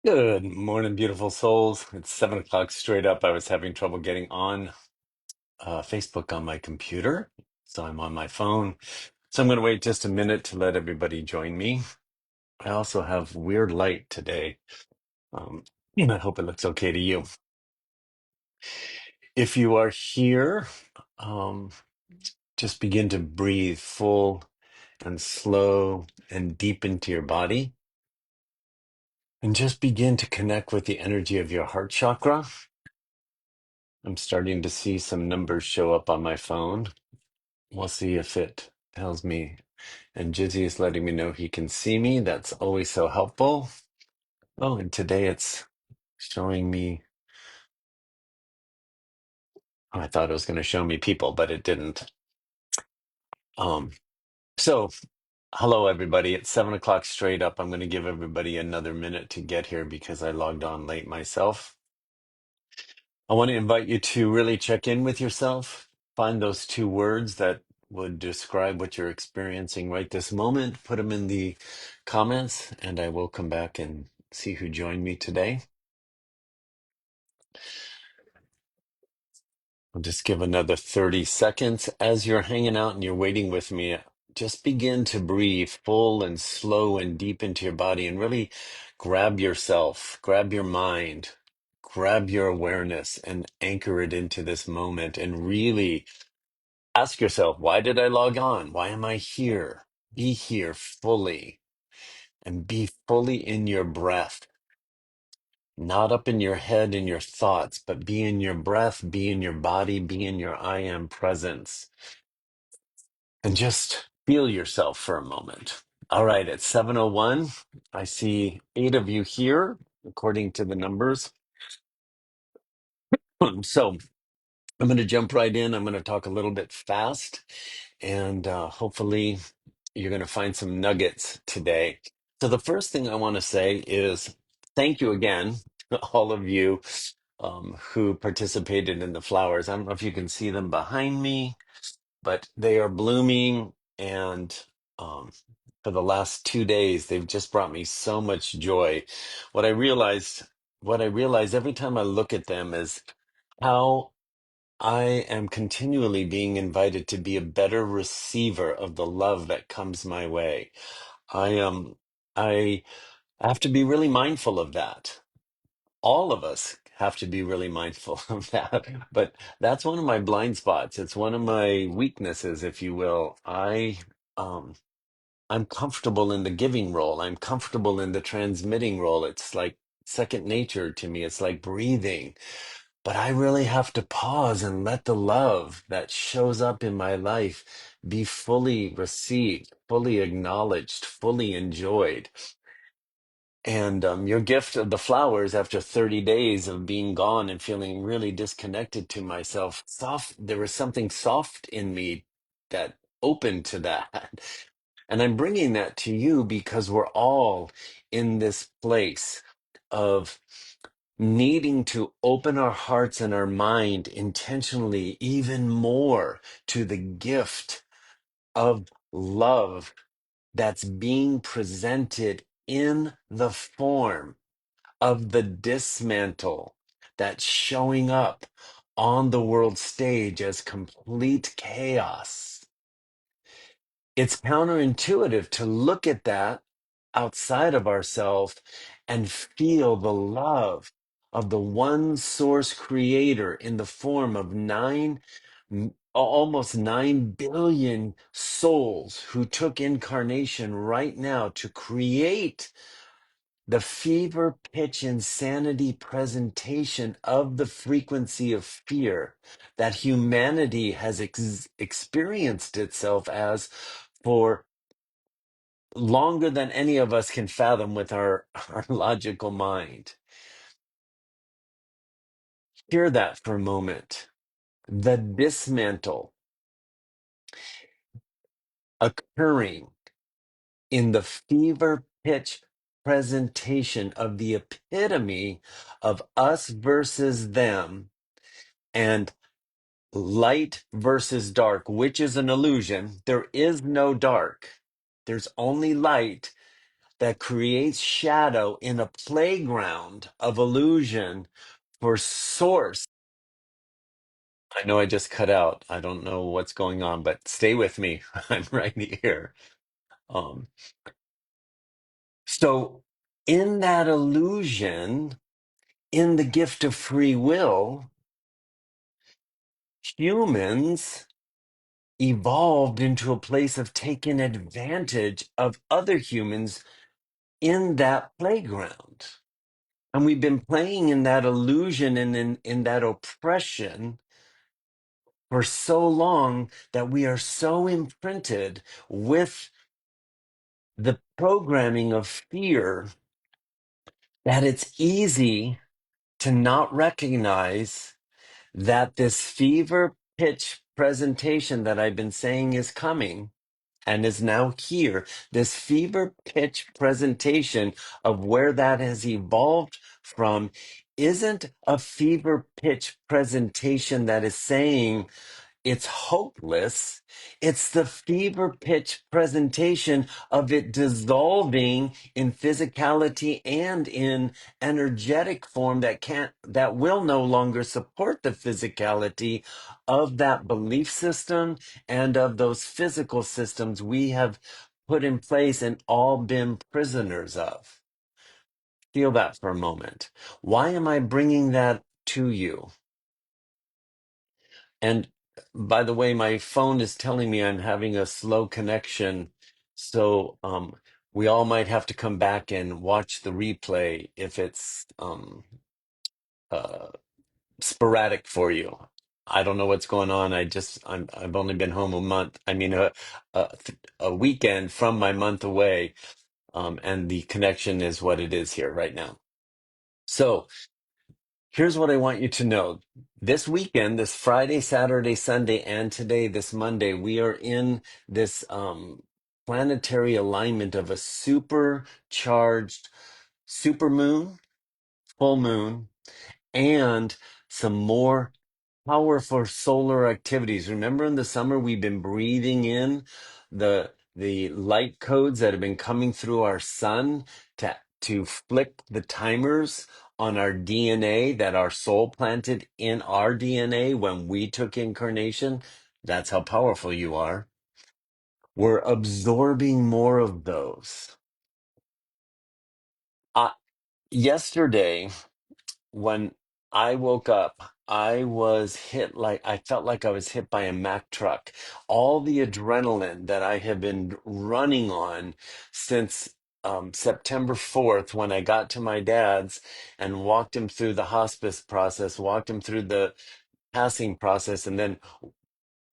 Good morning, beautiful souls. It's 7 o'clock straight up. I was having trouble getting on Facebook on my computer, so I'm on my phone. So I'm going to wait just a minute to let everybody join me. I also have weird light today. And I hope it looks okay to you. If you are here, um, just begin to breathe full and slow and deep into your body. And just begin to connect with the energy of your heart chakra. I'm starting to see some numbers show up on my phone. We'll see if it tells me. And Jizzy is letting me know he can see me. That's always so helpful. Oh, and today it's showing me. Oh, I thought it was going to show me people, but it didn't. Um, so hello everybody. It's 7 o'clock straight up. I'm going to give everybody another minute to get here because I logged on late myself. I want to invite you to really check in with yourself. Find those two words that would describe what you're experiencing right this moment. Put them in the comments, and I will come back and see who joined me today. I'll just give another 30 seconds. As you're hanging out and you're waiting with me, just begin to breathe full and slow and deep into your body and really grab yourself, grab your mind, grab your awareness and anchor it into this moment and really ask yourself, why did I log on? Why am I here? Be here fully and be fully in your breath, not up in your head and your thoughts, but be in your breath, be in your body, be in your I am presence, and just feel yourself for a moment. All right, it's 7:01. I see 8 of you here, according to the numbers. So I'm going to jump right in. I'm going to talk a little bit fast, and hopefully you're going to find some nuggets today. So the first thing I want to say is thank you again to all of you who participated in the flowers. I don't know if you can see them behind me, but they are blooming, and um, for the last 2 days, they've just brought me so much joy. What I realized, what I realize every time I look at them is how I am continually being invited to be a better receiver of the love that comes my way. I have to be really mindful of that. All of us have to be really mindful of that. But that's one of my blind spots. It's one of my weaknesses, if you will. Um I'm comfortable in the giving role. I'm comfortable in the transmitting role. It's like second nature to me. It's like breathing. But I really have to pause and let the love that shows up in my life be fully received, fully acknowledged, fully enjoyed. And your gift of the flowers after 30 days of being gone and feeling really disconnected to myself, there was something soft in me that opened to that. And I'm bringing that to you because we're all in this place of needing to open our hearts and our mind intentionally even more to the gift of love that's being presented in the form of the dismantle that's showing up on the world stage as complete chaos. It's counterintuitive to look at that outside of ourselves and feel the love of the one source creator in the form of almost 9 billion souls who took incarnation right now to create the fever pitch insanity presentation of the frequency of fear that humanity has experienced itself as for longer than any of us can fathom with our logical mind. Hear that for a moment. The dismantle occurring in the fever pitch presentation of the epitome of us versus them and light versus dark, which is an illusion. There is no dark, there's only light. that creates shadow in a playground of illusion for source. I know I just cut out. I don't know what's going on, but stay with me. I'm right here. Um, so, in that illusion, in the gift of free will, humans evolved into a place of taking advantage of other humans in that playground. And we've been playing in that illusion and in that oppression for so long that we are so imprinted with the programming of fear that it's easy to not recognize that this fever pitch presentation that I've been saying is coming and is now here. This fever pitch presentation of where that has evolved from isn't a fever pitch presentation that is saying it's hopeless. It's the fever pitch presentation of it dissolving in physicality and in energetic form that will no longer support the physicality of that belief system and of those physical systems we have put in place and all been prisoners of. Feel that for a moment. Why am I bringing that to you? And by the way, my phone is telling me I'm having a slow connection. So we all might have to come back and watch the replay if it's uh, sporadic for you. I don't know what's going on. I've only been home a month. I mean, a weekend from my month away, and the connection is what it is here right now. So here's what I want you to know. This weekend, this Friday, Saturday, Sunday, and today, this Monday, we are in this planetary alignment of a supercharged supermoon, full moon, and some more powerful solar activities. Remember in the summer we've been breathing in the light codes that have been coming through our sun to flick the timers on our DNA that our soul planted in our DNA when we took incarnation. That's how powerful you are. We're absorbing more of those. Uh, Yesterday when I woke up, I felt like I was hit by a Mack truck. All the adrenaline that I have been running on since September 4th, when I got to my dad's and walked him through the hospice process, walked him through the passing process, and then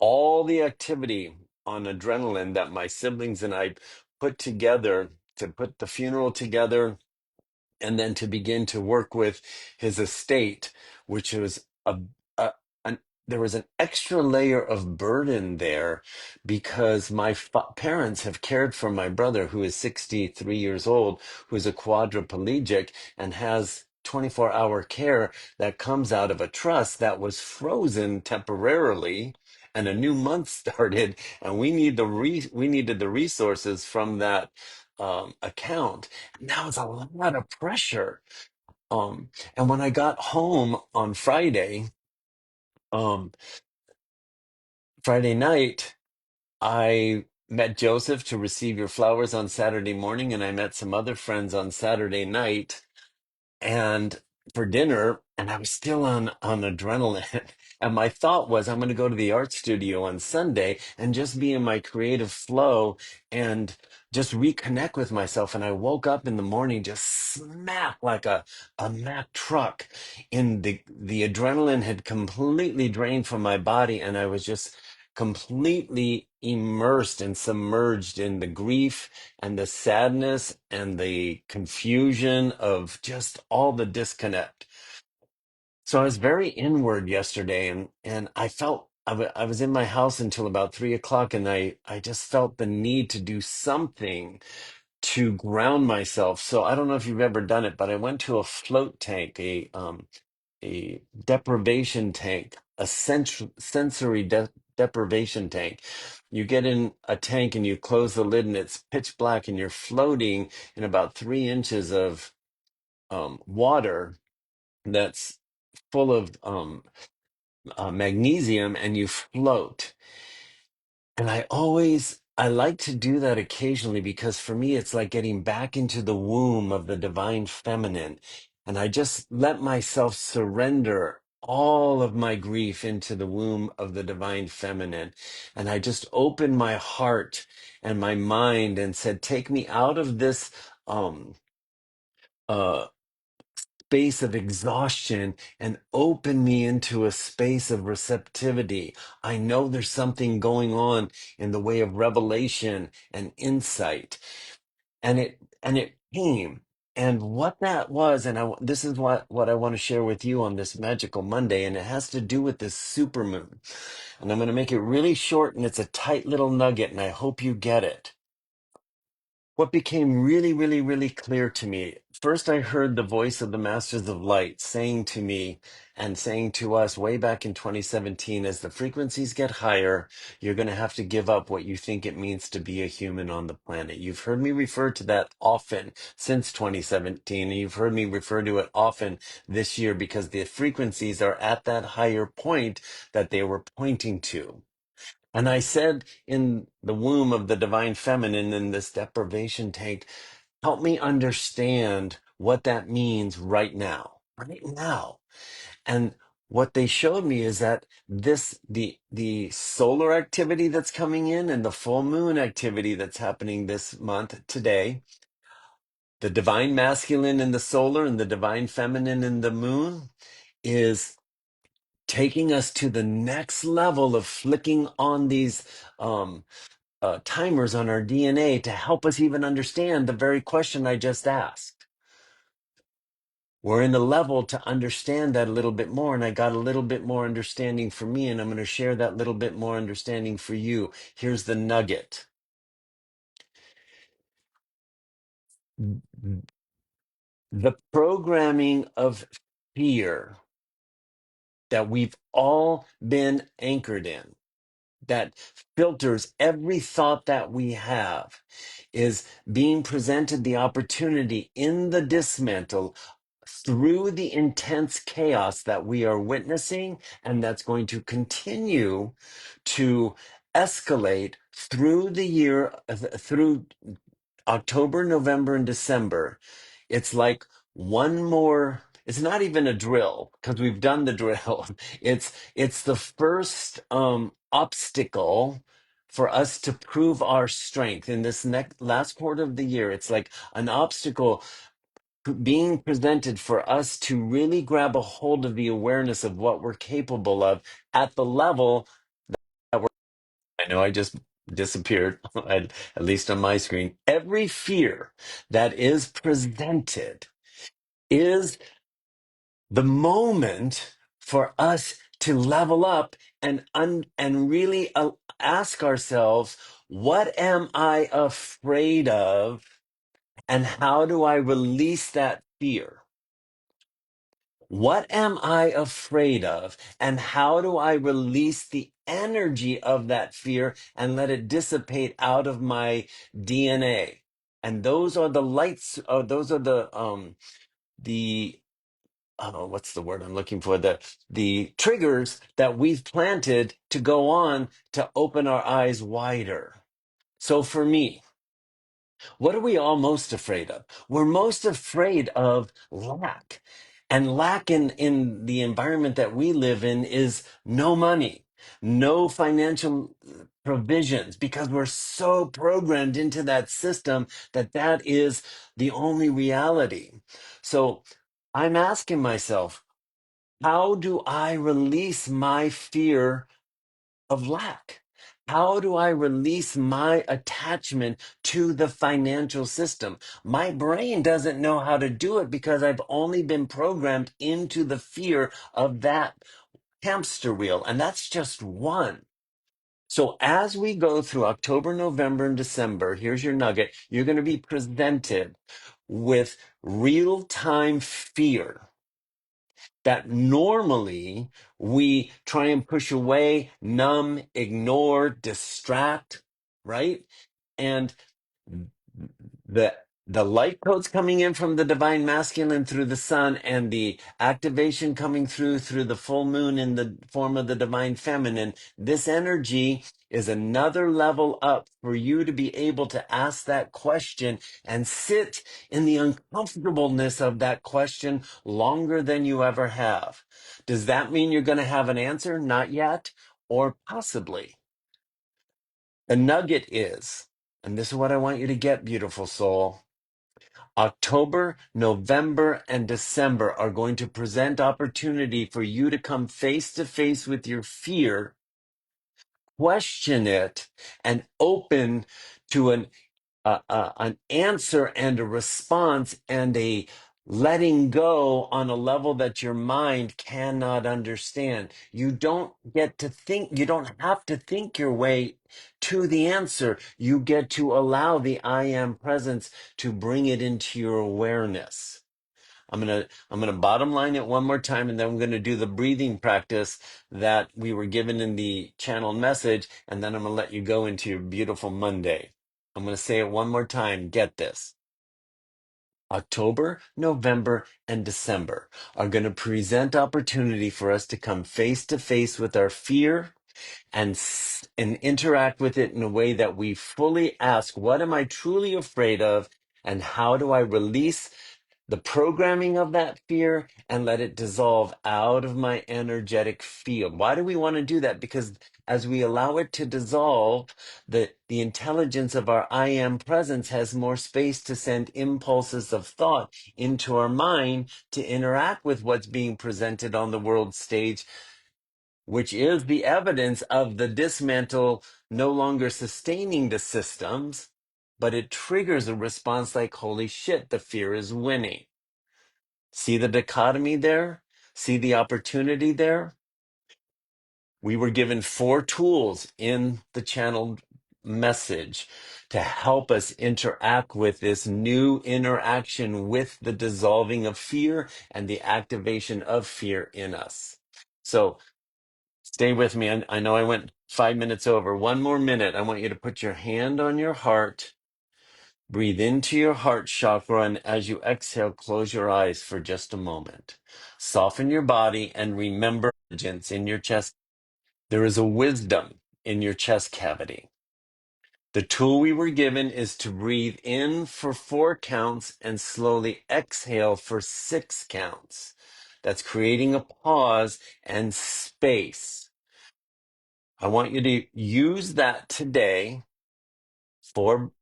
all the activity on adrenaline that my siblings and I put together to put the funeral together and then to begin to work with his estate, which was a an, there was an extra layer of burden there because my parents have cared for my brother, who is 63 years old, who's a quadriplegic and has 24-hour care that comes out of a trust that was frozen temporarily. And a new month started, and we needed the resources from that account. Now it's a lot of pressure. And when I got home on um, Friday night, I met Joseph to receive your flowers on Saturday morning, and I met some other friends on Saturday night and for dinner, and I was still on adrenaline. And my thought was, I'm going to go to the art studio on Sunday and just be in my creative flow and just reconnect with myself. And I woke up in the morning just smack like a Mack truck. In the adrenaline had completely drained from my body, and I was just completely immersed and submerged in the grief and the sadness and the confusion of just all the disconnect. So I was very inward yesterday, and I felt I was in my house until about 3 o'clock, and I just felt the need to do something to ground myself. So I don't know if you've ever done it, but I went to a float tank, a deprivation tank, a sensory deprivation tank. You get in a tank and you close the lid and it's pitch black and you're floating in about 3 inches of water that's full of magnesium, and you float. And I like to do that occasionally because for me, it's like getting back into the womb of the divine feminine. And I just let myself surrender all of my grief into the womb of the divine feminine. And I just opened my heart and my mind and said, take me out of this um, uh, space of exhaustion and open me into a space of receptivity. I know there's something going on in the way of revelation and insight. And it came. And what that was, and this is what I want to share with you on this magical Monday, and it has to do with this supermoon. And I'm going to make it really short, and it's a tight little nugget, and I hope you get it. What became really, really, really clear to me, first I heard the voice of the Masters of Light saying to me and saying to us way back in 2017, as the frequencies get higher, you're going to have to give up what you think it means to be a human on the planet. You've heard me refer to that often since 2017, and you've heard me refer to it often this year because the frequencies are at that higher point that they were pointing to. And I said in the womb of the divine feminine in this deprivation tank, help me understand what that means right now. Right now. And what they showed me is that the solar activity that's coming in and the full moon activity that's happening this month today, the divine masculine in the solar and the divine feminine in the moon, is taking us to the next level of flicking on these timers on our DNA to help us even understand the very question I just asked. We're in a level to understand that a little bit more, and I got a little bit more understanding for me, and I'm going to share that little bit more understanding for you. Here's the nugget. The programming of fear that we've all been anchored in, that filters every thought that we have, is being presented the opportunity in the dismantle through the intense chaos that we are witnessing, and that's going to continue to escalate through the year, through October, November, and December. It's like one more. It's not even a drill because we've done the drill. It's the first obstacle for us to prove our strength in this next last quarter of the year. It's like an obstacle being presented for us to really grab a hold of the awareness of what we're capable of at the level that we're. I know I just disappeared, at least on my screen. Every fear that is presented is the moment for us to level up and really ask ourselves, what am I afraid of, and how do I release that fear? What am I afraid of? And how do I release the energy of that fear and let it dissipate out of my DNA? And those are the lights, those are the what's the word I'm looking for? The triggers that we've planted to go on to open our eyes wider. So for me, what are we all most afraid of? We're most afraid of lack. And lack in the environment that we live in is no money, no financial provisions, because we're so programmed into that system that that is the only reality. So I'm asking myself, how do I release my fear of lack? How do I release my attachment to the financial system? My brain doesn't know how to do it because I've only been programmed into the fear of that hamster wheel. And that's just one. So as we go through October, November, and December, here's your nugget. You're going to be presented with real time fear that normally we try and push away, numb, ignore, distract, right? And the the light codes coming in from the divine masculine through the sun, and the activation coming through the full moon in the form of the divine feminine, this energy is another level up for you to be able to ask that question and sit in the uncomfortableness of that question longer than you ever have. Does that mean you're going to have an answer? Not yet, or possibly. The nugget is, and this is what I want you to get, beautiful soul. October, November, and December are going to present opportunity for you to come face to face with your fear, question it, and open to an answer and a response and a letting go on a level that your mind cannot understand. You don't get to think, you don't have to think your way to the answer. You get to allow the I am presence to bring it into your awareness. I'm gonna bottom line it one more time, and then I'm gonna do the breathing practice that we were given in the channeled message, and then I'm gonna let you go into your beautiful Monday. I'm gonna say it one more time. Get this. October, November, and December are going to present opportunity for us to come face to face with our fear and interact with it in a way that we fully ask, what am I truly afraid of? And how do I release the programming of that fear and let it dissolve out of my energetic field? Why do we want to do that? Because as we allow it to dissolve, the intelligence of our I am presence has more space to send impulses of thought into our mind to interact with what's being presented on the world stage, which is the evidence of the dismantle no longer sustaining the systems, but it triggers a response like, holy shit, the fear is winning. See the dichotomy there? See the opportunity there? We were given 4 tools in the channeled message to help us interact with this new interaction with the dissolving of fear and the activation of fear in us. So stay with me. I know I went 5 minutes over. One more minute. I want you to put your hand on your heart. Breathe into your heart chakra, and as you exhale, close your eyes for just a moment. Soften your body and remember intelligence in your chest. There is a wisdom in your chest cavity. The tool we were given is to breathe in for 4 counts and slowly exhale for 6 counts. That's creating a pause and space. I want you to use that today. For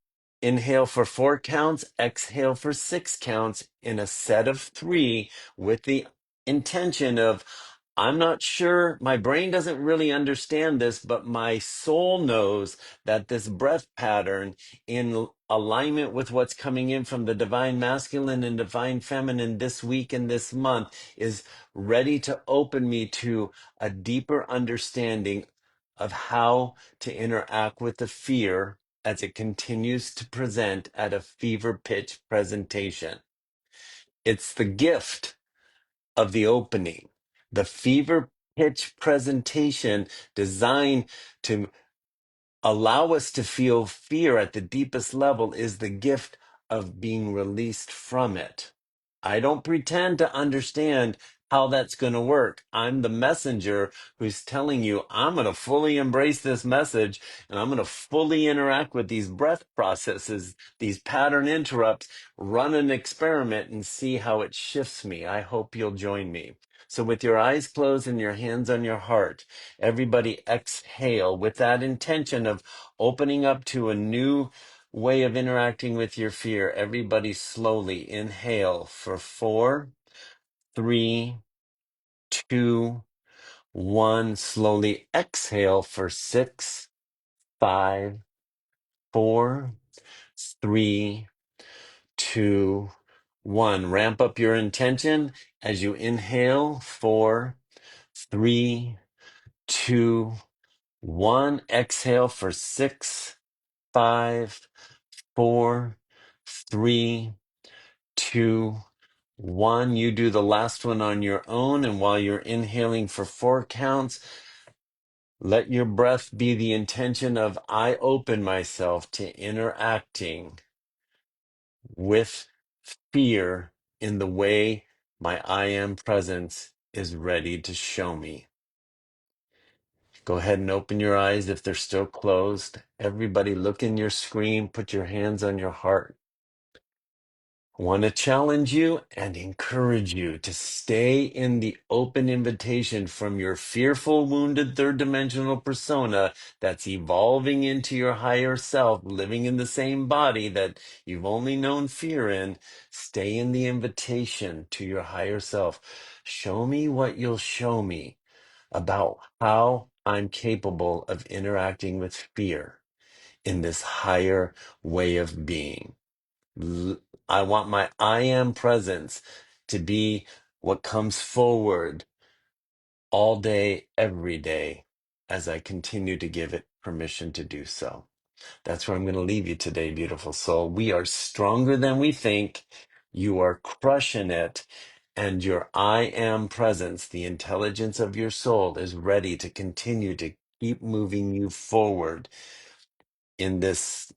inhale for 4 counts, exhale for 6 counts in a set of 3 with the intention of, I'm not sure, my brain doesn't really understand this, but my soul knows that this breath pattern in alignment with what's coming in from the divine masculine and divine feminine this week and this month is ready to open me to a deeper understanding of how to interact with the fear as it continues to present at a fever pitch presentation. It's the gift of the opening, the fever pitch presentation designed to allow us to feel fear at the deepest level is the gift of being released from it. I don't pretend to understand how that's going to work. I'm the messenger who's telling you I'm going to fully embrace this message, and I'm going to fully interact with these breath processes, these pattern interrupts, run an experiment and see how it shifts me. I hope you'll join me. So with your eyes closed and your hands on your heart, everybody exhale with that intention of opening up to a new way of interacting with your fear. Everybody slowly inhale for 4, 3, 2, 1. Slowly exhale for 6, 5, 4, 3, 2, 1. Ramp up your intention as you inhale. 4, 3, 2, 1. Exhale for 6, 5, 4, 3, 2, 1, you do the last one on your own. And while you're inhaling for 4 counts, let your breath be the intention of I open myself to interacting with fear in the way my I am presence is ready to show me. Go ahead and open your eyes if they're still closed. Everybody look in your screen, put your hands on your heart. I want to challenge you and encourage you to stay in the open invitation from your fearful, wounded third dimensional persona that's evolving into your higher self, living in the same body that you've only known fear in. Stay in the invitation to your higher self. Show me what you'll show me about how I'm capable of interacting with fear in this higher way of being. I want my I am presence to be what comes forward all day, every day, as I continue to give it permission to do so. That's where I'm going to leave you today, beautiful soul. We are stronger than we think. You are crushing it. And your I am presence, the intelligence of your soul, is ready to continue to keep moving you forward in this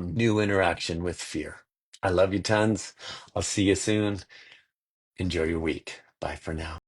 new interaction with fear. I love you tons. I'll see you soon. Enjoy your week. Bye for now.